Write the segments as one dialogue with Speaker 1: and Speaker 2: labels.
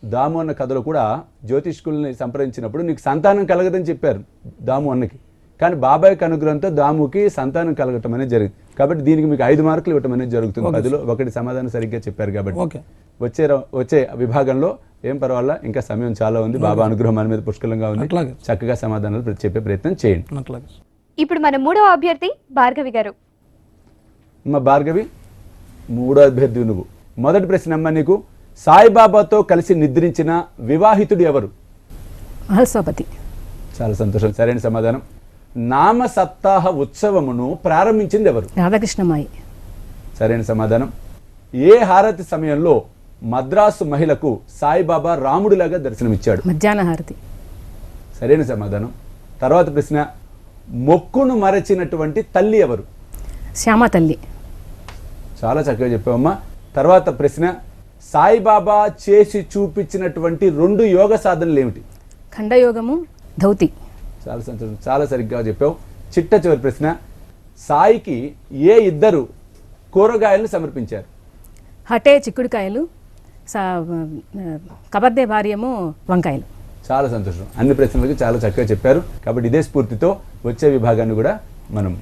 Speaker 1: దాము అన్న కథలో కూడా జ్యోతిష్కుల్ని సంప్రదించినప్పుడు నీకు సంతానం కలగదని చెప్పారు దాము అన్నకి, కానీ బాబాయ్కి అనుగ్రహంతో దాముకి సంతానం కలగటం అనేది జరిగింది. కాబట్టి దీనికి మీకు 5 మార్కులు ఇవ్వటం అనేది జరుగుతుంది. 10లో 1 సమాధానం సరిగ్గా చెప్పారు. కాబట్టి వచ్చే విభాగంలో ఏం పర్వాలా, ఇంకా సమయం చాలా ఉంది. బాబా అనుగ్రహం మన మీద పుష్కలంగా ఉంది. చక్కగా సమాధానాలు చెప్పే ప్రయత్నం చేయండి.
Speaker 2: ఇప్పుడు మన 3వ అభ్యర్థి భార్గవి గారు.
Speaker 1: అమ్మ భార్గవి, 3వ అభ్యర్థి నువ్వు. మొదటి ప్రశ్న అమ్మ నీకు, సాయిబాబాతో కలిసి నిద్రించిన వివాహితుడు ఎవరు?
Speaker 3: మహల్సోపతి.
Speaker 1: చాలా సంతోషం, సరైన సమాధానం. నామ సప్తాహ ఉత్సవమును ప్రారంభించింది ఎవరు?
Speaker 3: రాధాకృష్ణమాయి.
Speaker 1: సరైన సమాధానం. ఏ హారతి సమయంలో మద్రాసు మహిళకు సాయిబాబా రాముడిలాగా దర్శనమిచ్చాడు?
Speaker 3: మధ్యాహ్న హారతి.
Speaker 1: సరైన సమాధానం. తర్వాత ప్రశ్న, మొక్కును మరచినటువంటి తల్లి ఎవరు?
Speaker 3: శ్యామ తల్లి.
Speaker 1: చాలా చక్కగా చెప్పావమ్మా. తర్వాత ప్రశ్న, సాయిబాబా చేసి చూపించినటువంటి 2 యోగ సాధనలు ఏమిటి?
Speaker 3: ఖండయోగము, ధౌతి.
Speaker 1: చాలా సంతోషం, చాలా సరిగ్గా చెప్పావు. చిట్ట చివరి ప్రశ్న, సాయికి ఏ 2 కూరగాయలను సమర్పించారు?
Speaker 3: హటే చిక్కుడుకాయలు, కబర్దే భార్యము వంకాయలు.
Speaker 1: చాలా సంతోషం, అన్ని ప్రశ్నలకు చాలా చక్కగా చెప్పారు. కాబట్టి ఇదే స్ఫూర్తితో వచ్చే విభాగాన్ని కూడా మనం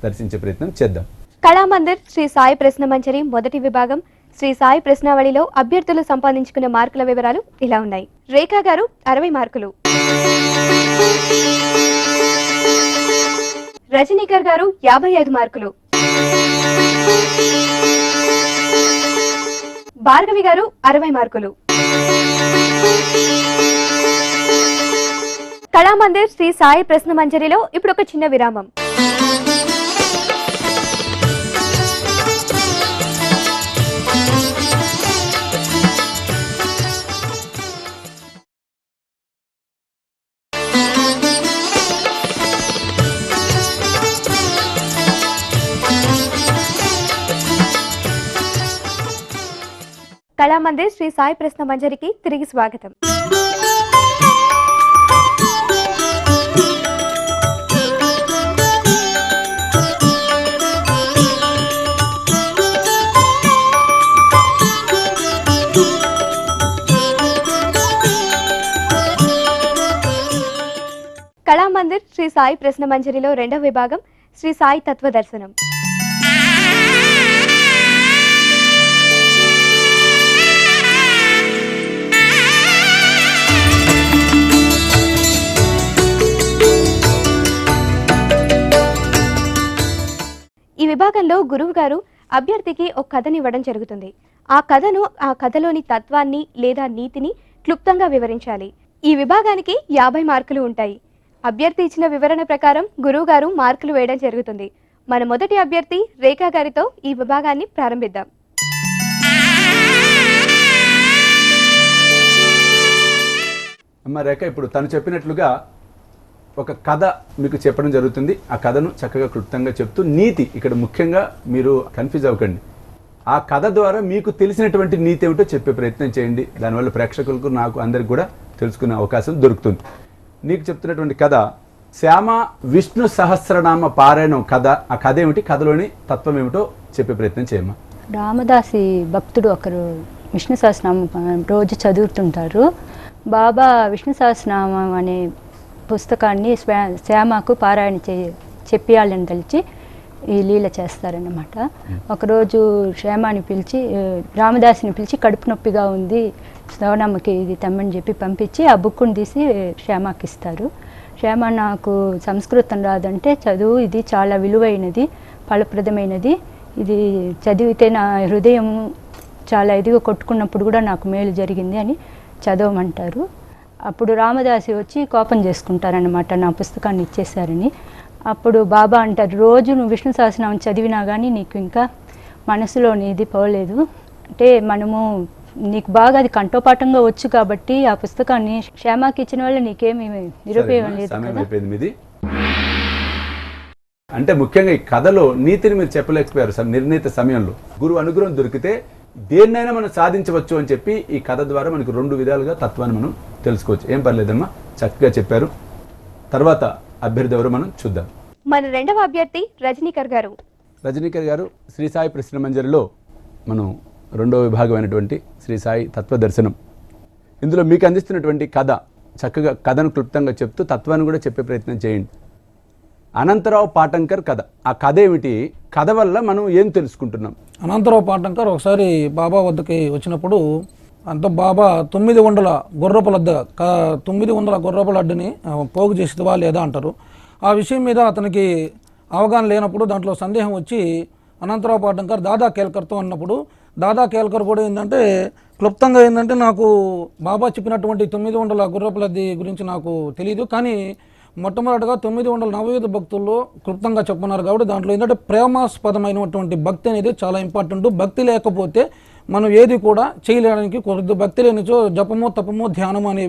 Speaker 1: దర్శించే ప్రయత్నం చేద్దాం.
Speaker 2: కళామందిర్ శ్రీ సాయి ప్రశ్న మంజరి మొదటి విభాగం శ్రీ సాయి ప్రశ్నావళిలో అభ్యర్థులు సంపాదించుకున్న మార్కుల వివరాలు ఇలా ఉన్నాయి. రేఖా గారు 60 మార్కులు, రజనీకర్ గారు 55 మార్కులు, భార్గవి గారు 60 మార్కులు. కళామందిర్ శ్రీ సాయి ప్రశ్న మంజరిలో ఇప్పుడు ఒక చిన్న విరామం. కళామందిర్ శ్రీ సాయి ప్రశ్న మంజరికి తిరిగి స్వాగతం. కళామందిర్ శ్రీ సాయి ప్రశ్న మంజరిలో 2వ విభాగం శ్రీ సాయి తత్వ దర్శనం. ఈ విభాగంలో గురువు గారు అభ్యర్థికి ఒక కథనివ్వడం జరుగుతుంది. ఆ కథలోని తత్వాన్ని లేదా నీతిని క్లుప్తంగా వివరించాలి. ఈ విభాగానికి 50 మార్కులు ఉంటాయి. అభ్యర్థి ఇచ్చిన వివరణ ప్రకారం గురువు గారు మార్కులు వేయడం జరుగుతుంది. మన మొదటి అభ్యర్థి రేఖా గారితో ఈ విభాగాన్ని ప్రారంభిద్దాం.
Speaker 1: అమ్మ రేఖ, ఇప్పుడు తను చెప్పినట్లుగా ఒక కథ మీకు చెప్పడం జరుగుతుంది. ఆ కథను చక్కగా క్లుప్తంగా చెప్తూ నీతి, ఇక్కడ ముఖ్యంగా మీరు కన్ఫ్యూజ్ అవ్వకండి, ఆ కథ ద్వారా మీకు తెలిసినటువంటి నీతి ఏమిటో చెప్పే ప్రయత్నం చేయండి. దానివల్ల ప్రేక్షకులకు నాకు అందరికి కూడా తెలుసుకునే అవకాశం దొరుకుతుంది. నీకు చెప్తున్నటువంటి కథ శ్యామ విష్ణు సహస్రనామ పారాయణం కథ. ఆ కథ ఏమిటి, కథలోని తత్వం ఏమిటో చెప్పే ప్రయత్నం చేయమ్మా.
Speaker 4: రామదాసి భక్తుడు ఒకరు విష్ణు సహస్రనామం రోజు చదువుతుంటారు. బాబా విష్ణు సహస్రనామం అనే పుస్తకాన్ని శ్యామకు పారాయణ చెప్పాలని తలిచి ఈ లీల చేస్తారన్నమాట. ఒకరోజు శ్యామాని పిలిచి, రామదాసిని పిలిచి కడుపు నొప్పిగా ఉంది, శ్రవణమ్మకి ఇది తెమ్మని చెప్పి పంపించి ఆ బుక్కుని తీసి శ్యామకి ఇస్తారు. శ్యామ, నాకు సంస్కృతం రాదంటే, చదువు ఇది చాలా విలువైనది, ఫలప్రదమైనది, ఇది చదివితే నా హృదయం చాలా ఇదిగా కొట్టుకున్నప్పుడు కూడా నాకు మేలు జరిగింది అని చదవమంటారు. అప్పుడు రామదాసి వచ్చి కోపం చేసుకుంటారనమాట, నా పుస్తకాన్ని ఇచ్చేశారని. అప్పుడు బాబా అంటారు, రోజు నువ్వు విష్ణు సహస్రనామం చదివినా కానీ నీకు ఇంకా మనసులోని ఇది పోలేదు, అంటే మనము నీకు బాగా అది కంఠోపాఠంగా వచ్చు కాబట్టి ఆ పుస్తకాన్ని శ్యామకి ఇచ్చిన వల్ల నీకేమి నిరుపయోగం లేదు కదా.
Speaker 1: అంటే ముఖ్యంగా ఈ కథలో నీతిని మీరు చెప్పలేకపోయారు సార్. నిర్ణీత సమయంలో గురువు అనుగ్రహం దొరికితే దేన్నైనా మనం సాధించవచ్చు అని చెప్పి ఈ కథ ద్వారా మనకు 2 విధాలుగా తత్వాన్ని మనం తెలుసుకోవచ్చు. ఏం పర్లేదమ్మా, చక్కగా చెప్పారు. తర్వాత అభ్యర్థి ఎవరు మనం చూద్దాం.
Speaker 2: మన 2వ అభ్యర్థి రజనీకర్ గారు.
Speaker 1: రజనీకర్ గారు శ్రీ సాయి ప్రశ్న మంజరిలో మనం 2వ విభాగమైనటువంటి శ్రీ సాయి తత్వ దర్శనం ఇందులో మీకు అందిస్తున్నటువంటి కథ చక్కగా కథను క్లుప్తంగా చెప్తూ తత్వాన్ని కూడా చెప్పే ప్రయత్నం చేయండి. అనంతరావు పాటంకర్ కథ. ఆ కథ ఏమిటి? కథ వల్ల మనం ఏం తెలుసుకుంటున్నాం?
Speaker 5: అనంతరావు పాటంకర్ ఒకసారి బాబా వద్దకి వచ్చినప్పుడు బాబా 900 గుర్రపు లడ్డు 900 గుర్రపు లడ్డుని పోగు చేసేవా లేదా అంటారు. ఆ విషయం మీద అతనికి అవగాహన లేనప్పుడు దాంట్లో సందేహం వచ్చి అనంతరావు పాటంకర్ దాదా కేల్కర్తో అన్నప్పుడు దాదా కేల్కర్ కూడా ఏంటంటే క్లుప్తంగా ఏంటంటే నాకు బాబా చెప్పినటువంటి 900 గుర్రపు లడ్డు గురించి నాకు తెలియదు, కానీ మొట్టమొదటిగా 900 నవయుధ భక్తుల్లో క్లుప్తంగా చెప్పున్నారు కాబట్టి దాంట్లో ఏంటంటే ప్రేమాస్పదమైనటువంటి భక్తి అనేది చాలా ఇంపార్టెంట్. భక్తి లేకపోతే మనం ఏది కూడా చేయలేడానికి కుదరదు. భక్తి లేనిచో జపము తపము ధ్యానము అనేవి